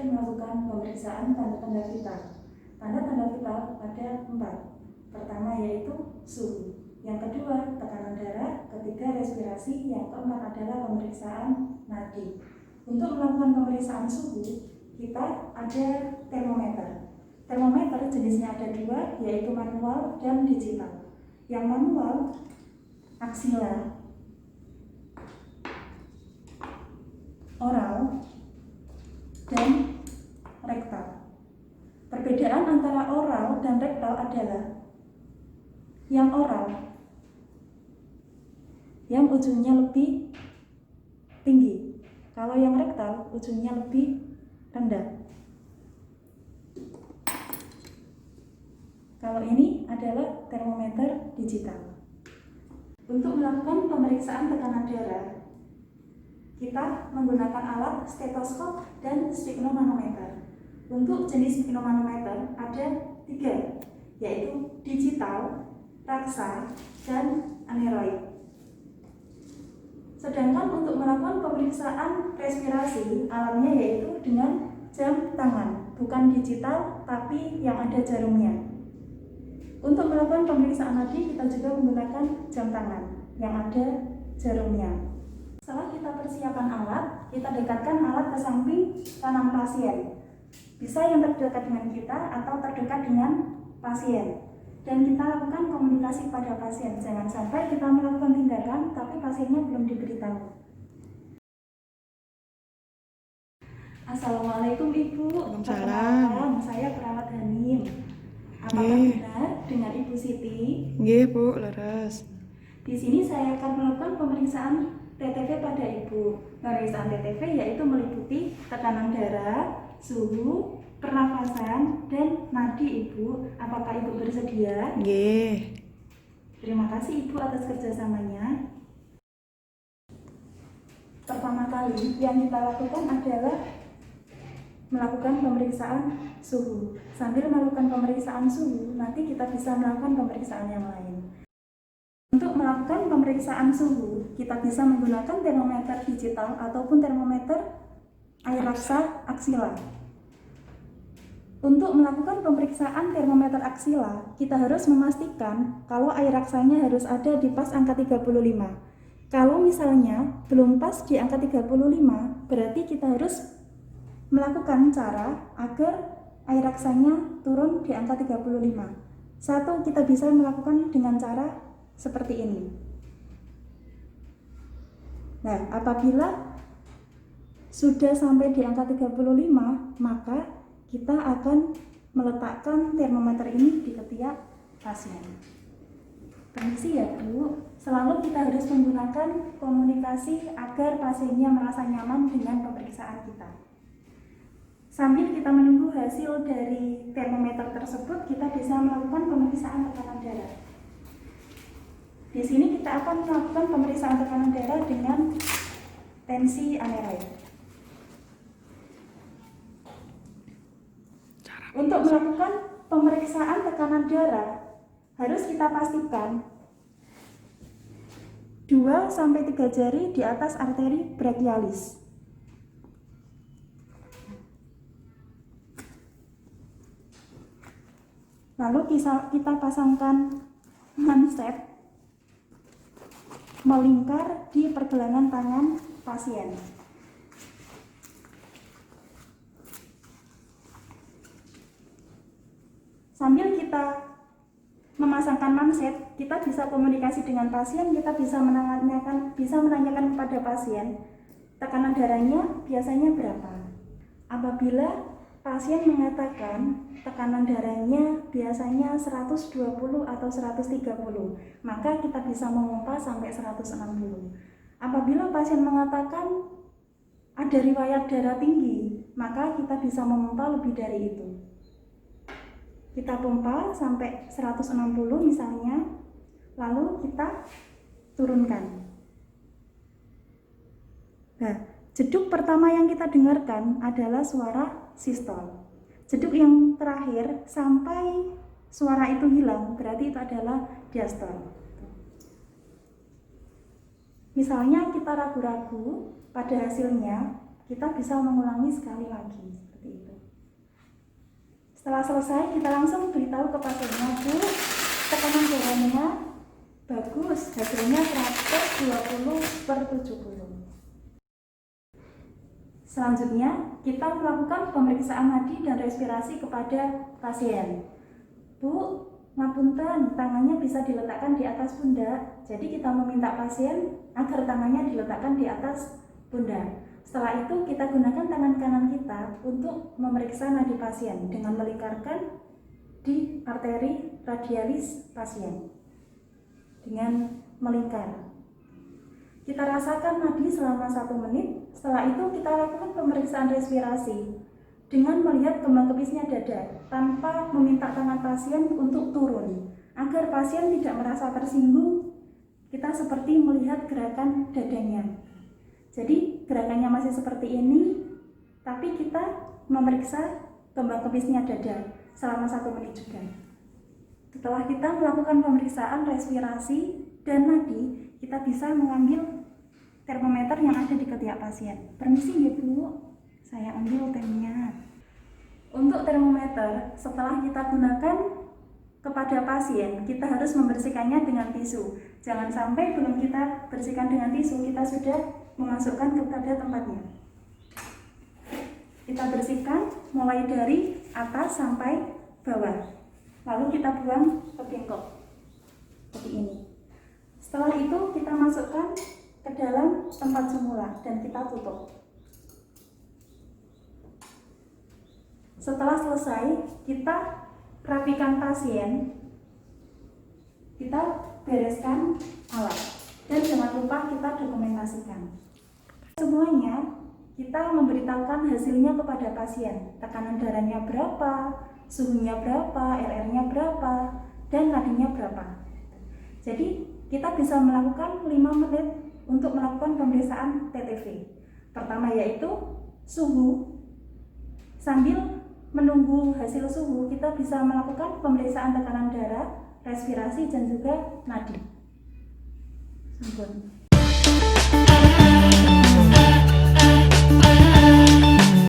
melakukan pemeriksaan tanda-tanda vital. Tanda-tanda vital ada 4. Pertama yaitu suhu, yang kedua tekanan darah, ketiga respirasi, yang keempat adalah pemeriksaan nadi. Untuk melakukan pemeriksaan suhu, kita ada termometer. Termometer jenisnya ada 2, yaitu manual dan digital. Yang manual aksila, oral, dan rektal. Perbedaan antara oral dan rektal adalah yang oral yang ujungnya lebih tinggi, kalau yang rektal ujungnya lebih rendah. Kalau ini adalah termometer digital. Untuk melakukan pemeriksaan tekanan darah, kita menggunakan alat stetoskop dan sphygmomanometer. Untuk jenis sphygmomanometer ada 3, yaitu digital, raksa, dan aneroid. Sedangkan untuk melakukan pemeriksaan respirasi, alatnya yaitu dengan jam tangan, bukan digital tapi yang ada jarumnya. Untuk melakukan pemeriksaan nadi, kita juga menggunakan jam tangan yang ada jarumnya. Setelah kita persiapan alat, kita dekatkan alat ke samping kanan pasien. Bisa yang terdekat dengan kita atau terdekat dengan pasien. Dan kita lakukan komunikasi pada pasien. Jangan sampai kita melakukan tindakan tapi pasiennya belum diberitahu. Assalamualaikum Ibu. Waalaikumsalam. Saya perawat Hanim. Apakah benar dengan Ibu Siti? Nggih, Bu, leres. Di sini saya akan melakukan pemeriksaan TTV pada Ibu. Pemeriksaan TTV yaitu meliputi tekanan darah, suhu, pernafasan, dan nadi Ibu. Apakah Ibu bersedia? Nggih. Terima kasih Ibu atas kerjasamanya. Pertama kali yang kita lakukan adalah melakukan pemeriksaan suhu. Sambil melakukan pemeriksaan suhu, nanti kita bisa melakukan pemeriksaan yang lain. Untuk melakukan pemeriksaan suhu, kita bisa menggunakan termometer digital ataupun termometer air raksa aksila. Untuk melakukan pemeriksaan termometer aksila, kita harus memastikan kalau air raksanya harus ada di pas angka 35. Kalau misalnya belum pas di angka 35, berarti kita harus melakukan cara agar air raksanya turun di angka 35. Satu, kita bisa melakukan dengan cara seperti ini. Nah, apabila sudah sampai di angka 35, maka kita akan meletakkan termometer ini di ketiak pasien. Permisi ya Bu, selalu kita harus menggunakan komunikasi agar pasiennya merasa nyaman dengan pemeriksaan kita. Sambil kita menunggu hasil dari termometer tersebut, kita bisa melakukan pemeriksaan tekanan darah. Di sini kita akan melakukan pemeriksaan tekanan darah dengan tensi aneroid. Untuk melakukan pemeriksaan tekanan darah, harus kita pastikan 2-3 jari di atas arteri brachialis. Lalu kita pasangkan manset melingkar di pergelangan tangan pasien. Sambil kita memasangkan manset, kita bisa komunikasi dengan pasien, kita bisa menanyakan kepada pasien tekanan darahnya biasanya berapa. Apabila pasien mengatakan tekanan darahnya biasanya 120 atau 130, maka kita bisa memompa sampai 160. Apabila pasien mengatakan ada riwayat darah tinggi, maka kita bisa memompa lebih dari itu. Kita pompa sampai 160 misalnya, lalu kita turunkan. Nah, jeduk pertama yang kita dengarkan adalah suara sistol. Jeduk yang terakhir sampai suara itu hilang, berarti itu adalah diastol. Misalnya kita ragu-ragu pada hasilnya, kita bisa mengulangi sekali lagi. Seperti itu. Setelah selesai, kita langsung beritahu ke pasiennya, Bu, tekanan darahnya bagus, hasilnya 120/70. Selanjutnya, kita melakukan pemeriksaan nadi dan respirasi kepada pasien. Bu, ngapunten, tangannya bisa diletakkan di atas pundak. Jadi kita meminta pasien agar tangannya diletakkan di atas pundak. Setelah itu kita gunakan tangan kanan kita untuk memeriksa nadi pasien dengan melingkarkan di arteri radialis pasien. Dengan melingkar. Kita rasakan nadi selama 1 menit. Setelah itu kita lakukan pemeriksaan respirasi dengan melihat kembang kepisnya dada tanpa meminta tangan pasien untuk turun. Agar pasien tidak merasa tersinggung, kita seperti melihat gerakan dadanya. Jadi gerakannya masih seperti ini, tapi kita memeriksa kembang kepisnya dada selama 1 menit juga. Setelah kita melakukan pemeriksaan respirasi dan nadi, kita bisa mengambil termometer yang ada di ketiak pasien. Permisi ya Bu, saya ambil temnya. Untuk termometer, setelah kita gunakan kepada pasien, kita harus membersihkannya dengan tisu. Jangan sampai belum kita bersihkan dengan tisu, kita sudah memasukkan kepada tempatnya. Kita bersihkan mulai dari atas sampai bawah. Lalu kita buang ke bengkok seperti ini. Setelah itu kita masukkan ke dalam tempat semula dan kita tutup. Setelah selesai, kita rapikan pasien, kita bereskan alat, dan jangan lupa kita dokumentasikan. Semuanya kita memberitahukan hasilnya kepada pasien. Tekanan darahnya berapa, suhunya berapa, RR-nya berapa, dan nadinya berapa. Jadi kita bisa melakukan 5 menit untuk melakukan pemeriksaan TTV. Pertama yaitu suhu. Sambil menunggu hasil suhu, kita bisa melakukan pemeriksaan tekanan darah, respirasi, dan juga nadi. Sampun.